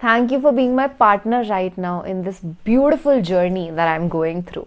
Thank you for being my partner right now in this beautiful journey that I'm going through.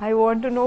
I want to know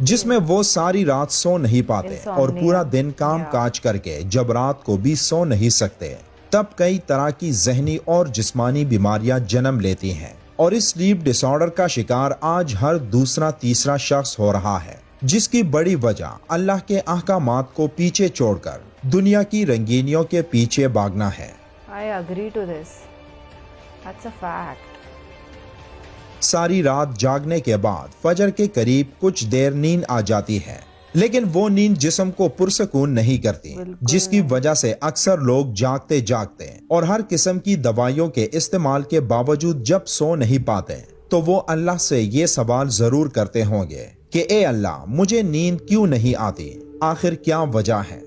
جس میں وہ ساری رات سو نہیں پاتے اور پورا دن کام کاج کر کے جب رات کو بھی سو نہیں سکتے، تب کئی طرح کی ذہنی اور جسمانی بیماریاں جنم لیتی ہیں، اور اس سلیپ ڈس آرڈر کا شکار آج ہر دوسرا تیسرا شخص ہو رہا ہے، جس کی بڑی وجہ اللہ کے احکامات کو پیچھے چھوڑ کر دنیا کی رنگینیوں کے پیچھے بھاگنا ہے۔ I agree to this. That's a fact. ساری رات جاگنے کے بعد فجر کے قریب کچھ دیر نیند آ جاتی ہے، لیکن وہ نیند جسم کو پرسکون نہیں کرتی، جس کی وجہ سے اکثر لوگ جاگتے جاگتے اور ہر قسم کی دوائیوں کے استعمال کے باوجود جب سو نہیں پاتے تو وہ اللہ سے یہ سوال ضرور کرتے ہوں گے کہ اے اللہ، مجھے نیند کیوں نہیں آتی، آخر کیا وجہ ہے؟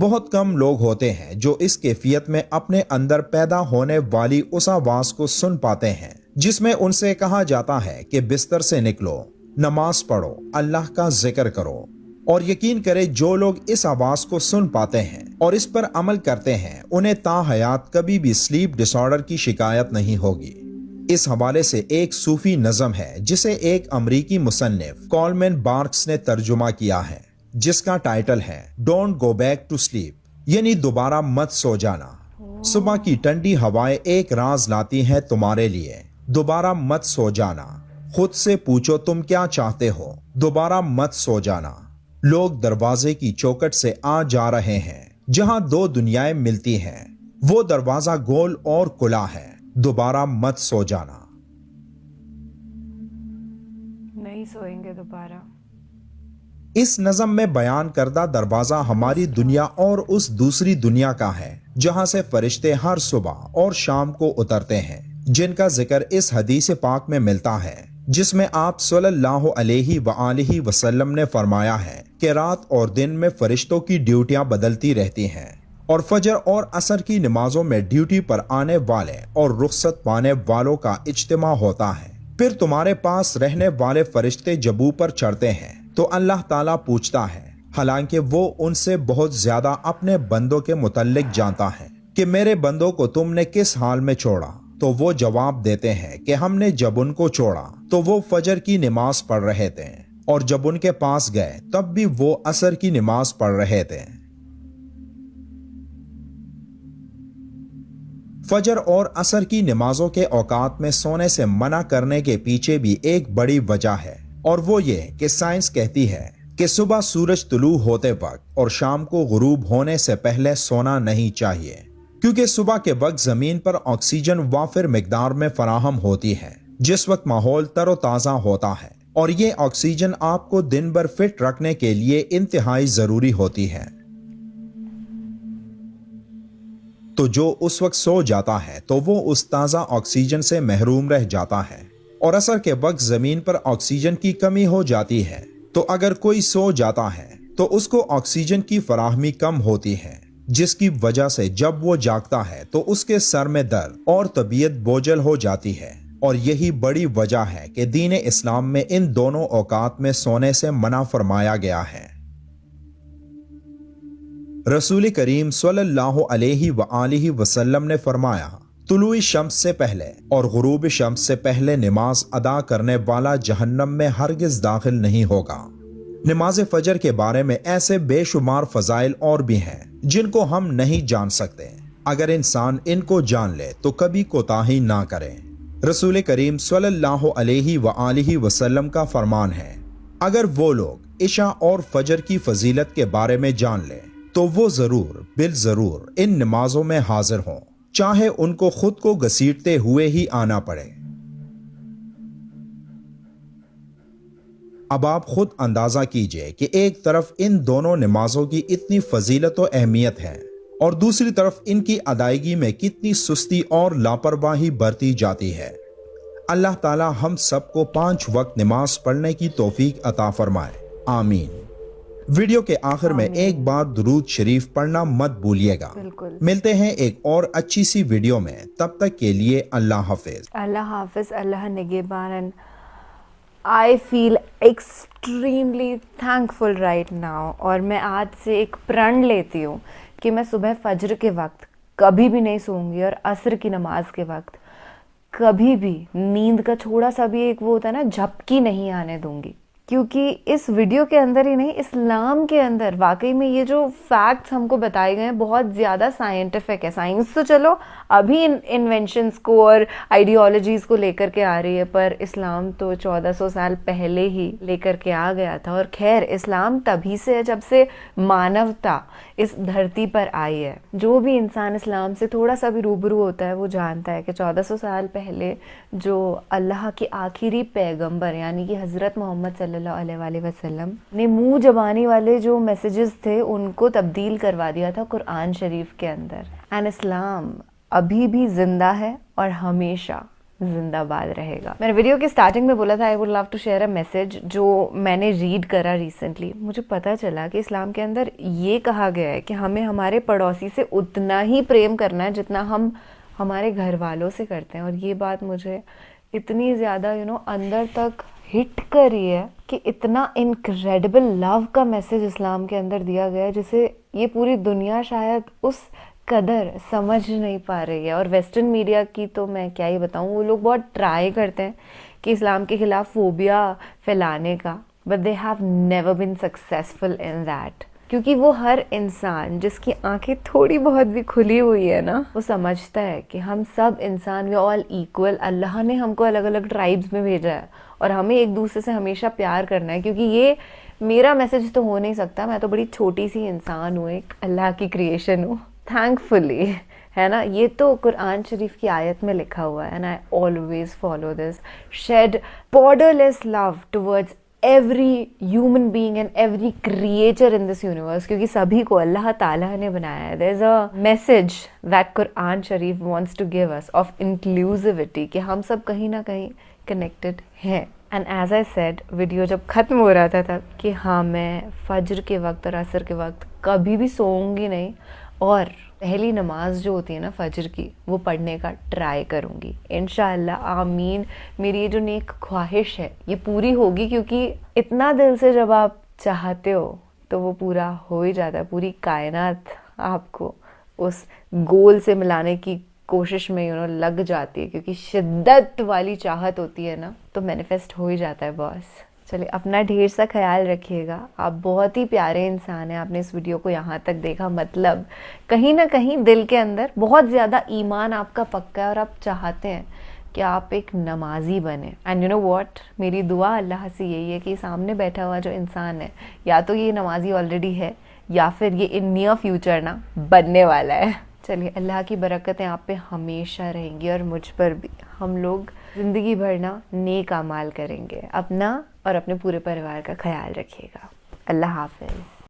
بہت کم لوگ ہوتے ہیں جو اس کیفیت میں اپنے اندر پیدا ہونے والی اس آواز کو سن پاتے ہیں جس میں ان سے کہا جاتا ہے کہ بستر سے نکلو، نماز پڑھو، اللہ کا ذکر کرو۔ اور یقین کرے جو لوگ اس آواز کو سن پاتے ہیں اور اس پر عمل کرتے ہیں، انہیں تا حیات کبھی بھی سلیپ ڈس آرڈر کی شکایت نہیں ہوگی۔ اس حوالے سے ایک صوفی نظم ہے جسے ایک امریکی مصنف کولمن بارکس نے ترجمہ کیا ہے، جس کا ٹائٹل ہے don't go back to sleep, یعنی دوبارہ مت سو جانا۔ صبح کی ٹھنڈی ہوائیں ایک راز لاتی ہیں تمہارے لیے، دوبارہ مت سو جانا۔ خود سے پوچھو تم کیا چاہتے ہو، دوبارہ مت سو جانا۔ لوگ دروازے کی چوکٹ سے آ جا رہے ہیں جہاں دو دنیایں ملتی ہیں، وہ دروازہ گول اور کھلا ہے، دوبارہ مت سو جانا۔ نہیں سوئیں گے دوبارہ۔ اس نظم میں بیان کردہ دروازہ ہماری دنیا اور اس دوسری دنیا کا ہے جہاں سے فرشتے ہر صبح اور شام کو اترتے ہیں، جن کا ذکر اس حدیث پاک میں ملتا ہے، جس میں آپ صلی اللہ علیہ وآلہ وسلم نے فرمایا ہے کہ رات اور دن میں فرشتوں کی ڈیوٹیاں بدلتی رہتی ہیں، اور فجر اور عصر کی نمازوں میں ڈیوٹی پر آنے والے اور رخصت پانے والوں کا اجتماع ہوتا ہے۔ پھر تمہارے پاس رہنے والے فرشتے جب اوپر چڑھتے ہیں تو اللہ تعالیٰ پوچھتا ہے، حالانکہ وہ ان سے بہت زیادہ اپنے بندوں کے متعلق جانتا ہے، کہ میرے بندوں کو تم نے کس حال میں چھوڑا؟ تو وہ جواب دیتے ہیں کہ ہم نے جب ان کو چھوڑا تو وہ فجر کی نماز پڑھ رہے تھے، اور جب ان کے پاس گئے تب بھی وہ عصر کی نماز پڑھ رہے تھے۔ فجر اور عصر کی نمازوں کے اوقات میں سونے سے منع کرنے کے پیچھے بھی ایک بڑی وجہ ہے، اور وہ یہ کہ سائنس کہتی ہے کہ صبح سورج طلوع ہوتے وقت اور شام کو غروب ہونے سے پہلے سونا نہیں چاہیے، کیونکہ صبح کے وقت زمین پر آکسیجن وافر مقدار میں فراہم ہوتی ہے، جس وقت ماحول تر و تازہ ہوتا ہے، اور یہ آکسیجن آپ کو دن بھر فٹ رکھنے کے لیے انتہائی ضروری ہوتی ہے۔ تو جو اس وقت سو جاتا ہے تو وہ اس تازہ آکسیجن سے محروم رہ جاتا ہے، اور عصر کے وقت زمین پر آکسیجن کی کمی ہو جاتی ہے، تو اگر کوئی سو جاتا ہے تو اس کو آکسیجن کی فراہمی کم ہوتی ہے، جس کی وجہ سے جب وہ جاگتا ہے تو اس کے سر میں درد اور طبیعت بوجھل ہو جاتی ہے، اور یہی بڑی وجہ ہے کہ دین اسلام میں ان دونوں اوقات میں سونے سے منع فرمایا گیا ہے۔ رسول کریم صلی اللہ علیہ وآلہ وسلم نے فرمایا، طلوع شمس سے پہلے اور غروب شمس سے پہلے نماز ادا کرنے والا جہنم میں ہرگز داخل نہیں ہوگا۔ نماز فجر کے بارے میں ایسے بے شمار فضائل اور بھی ہیں جن کو ہم نہیں جان سکتے، اگر انسان ان کو جان لے تو کبھی کوتاہی نہ کرے۔ رسول کریم صلی اللہ علیہ وآلہ وسلم کا فرمان ہے، اگر وہ لوگ عشاء اور فجر کی فضیلت کے بارے میں جان لے تو وہ ضرور بالضرور ان نمازوں میں حاضر ہوں، چاہے ان کو خود کو گھسیٹتے ہوئے ہی آنا پڑے۔ اب آپ خود اندازہ کیجئے کہ ایک طرف ان دونوں نمازوں کی اتنی فضیلت و اہمیت ہے، اور دوسری طرف ان کی ادائیگی میں کتنی سستی اور لاپرواہی برتی جاتی ہے۔ اللہ تعالی ہم سب کو 5 وقت نماز پڑھنے کی توفیق عطا فرمائے، آمین۔ ویڈیو کے آخر میں ایک بار درود شریف پڑھنا مت بھولیے گا۔ بالکل۔ ملتے ہیں ایک اور اچھی سی ویڈیو میں، تب تک کے لیے اللہ حافظ۔ اللہ حافظ، اللہ نگہبان۔ I feel extremely thankful right now، اور میں آج سے ایک پرن لیتی ہوں کہ میں صبح فجر کے وقت کبھی بھی نہیں سوؤں گی، اور عصر کی نماز کے وقت کبھی بھی نیند کا تھوڑا سا بھی ایک وہ ہوتا ہے نا جھپکی نہیں آنے دوں گی۔ کیونکہ اس ویڈیو کے اندر ہی نہیں، اسلام کے اندر واقعی میں یہ جو فیکٹس ہم کو بتائے گئے ہیں بہت زیادہ سائنٹیفک ہے. سائنس تو چلو ابھی انوینشنس کو اور آئیڈیالوجیز کو لے کر کے آ رہی ہے، پر اسلام تو 1400 سال پہلے ہی لے کر کے آ گیا تھا. اور خیر اسلام تبھی سے ہے جب سے مانوتا اس دھرتی پر آئی ہے. جو بھی انسان اسلام سے تھوڑا سا بھی روبرو ہوتا ہے وہ جانتا ہے کہ 1400 سال پہلے جو اللہ کے آخری پیغمبر یعنی کہ حضرت محمد صلی اللہ علیہ وآلہ وسلم نے منہ زبانی والے جو میسیجز تھے ان کو تبدیل کروا دیا تھا قرآن شریف کے اندر. اینڈ اسلام ابھی بھی زندہ ہے اور ہمیشہ زندہ باد رہے گا. میں نے ویڈیو کے سٹارٹنگ میں بولا تھا I would love to share a message جو میں نے ریڈ کرا ریسنٹلی. مجھے پتہ چلا کہ اسلام کے اندر یہ کہا گیا ہے کہ ہمیں ہمارے پڑوسی سے اتنا ہی پریم کرنا ہے جتنا ہم ہمارے گھر والوں سے کرتے ہیں. اور یہ بات مجھے اتنی زیادہ اندر تک ہٹ کری ہے کہ اتنا انکریڈیبل لو کا میسج اسلام کے اندر دیا گیا ہے جسے یہ پوری دنیا شاید اس قدر سمجھ نہیں پا رہی ہے. اور ویسٹرن میڈیا کی تو میں کیا ہی بتاؤں، وہ لوگ بہت ٹرائی کرتے ہیں کہ اسلام کے خلاف فوبیا پھیلانے کا، but they have never been successful in that. کیونکہ وہ ہر انسان جس کی آنکھیں تھوڑی بہت بھی کھلی ہوئی ہے نا، وہ سمجھتا ہے کہ ہم سب انسان وی آل ایکول. اللہ نے ہم کو الگ الگ ٹرائبز میں بھیجا ہے اور ہمیں ایک دوسرے سے ہمیشہ پیار کرنا ہے. کیونکہ یہ میرا میسج تو ہو نہیں سکتا، میں تو بڑی چھوٹی سی انسان ہوں، ایک اللہ کی کریشن ہوں تھینک فلی، ہے نا. یہ تو قرآن شریف کی آیت میں لکھا ہوا ہے، and I always follow this. Shed borderless love towards every human being and every creature in this universe. کیونکہ سبھی کو اللہ تعالیٰ نے بنایا ہے. There is a message that Quran شریف wants to give us of inclusivity کہ ہم سب کہیں نہ کہیں کنیکٹڈ ہیں. And as I said video جب ختم ہو رہا تھا کہ ہاں میں فجر کے وقت اور عصر کے وقت کبھی بھی سوؤں گی نہیں، اور پہلی نماز جو ہوتی ہے نا فجر کی وہ پڑھنے کا ٹرائی کروں گی انشاءاللہ. آمین. میری یہ جو نیک خواہش ہے یہ پوری ہوگی، کیونکہ اتنا دل سے جب آپ چاہتے ہو تو وہ پورا ہو ہی جاتا ہے. پوری کائنات آپ کو اس گول سے ملانے کی کوشش میں لگ جاتی ہے، کیونکہ شدت والی چاہت ہوتی ہے نا تو مینیفیسٹ ہو ہی جاتا ہے باس. چلیے اپنا ڈھیر سا خیال رکھیے گا. آپ بہت ہی پیارے انسان ہیں، آپ نے اس ویڈیو کو یہاں تک دیکھا، مطلب کہیں نہ کہیں دل کے اندر بہت زیادہ ایمان آپ کا پکا ہے اور آپ چاہتے ہیں کہ آپ ایک نمازی بنیں. اینڈ یو نو واٹ، میری دعا اللہ سے یہی ہے کہ سامنے بیٹھا ہوا جو انسان ہے یا تو یہ نمازی آلریڈی ہے یا پھر یہ ان نیئر فیوچر نا بننے والا ہے. چلیے اللہ کی برکتیں آپ پہ ہمیشہ رہیں گی اور مجھ پر بھی. ہم لوگ زندگی بھر نا نیک اعمال کریں گے. اپنا اور اپنے پورے پریوار کا خیال رکھیے گا. اللہ حافظ.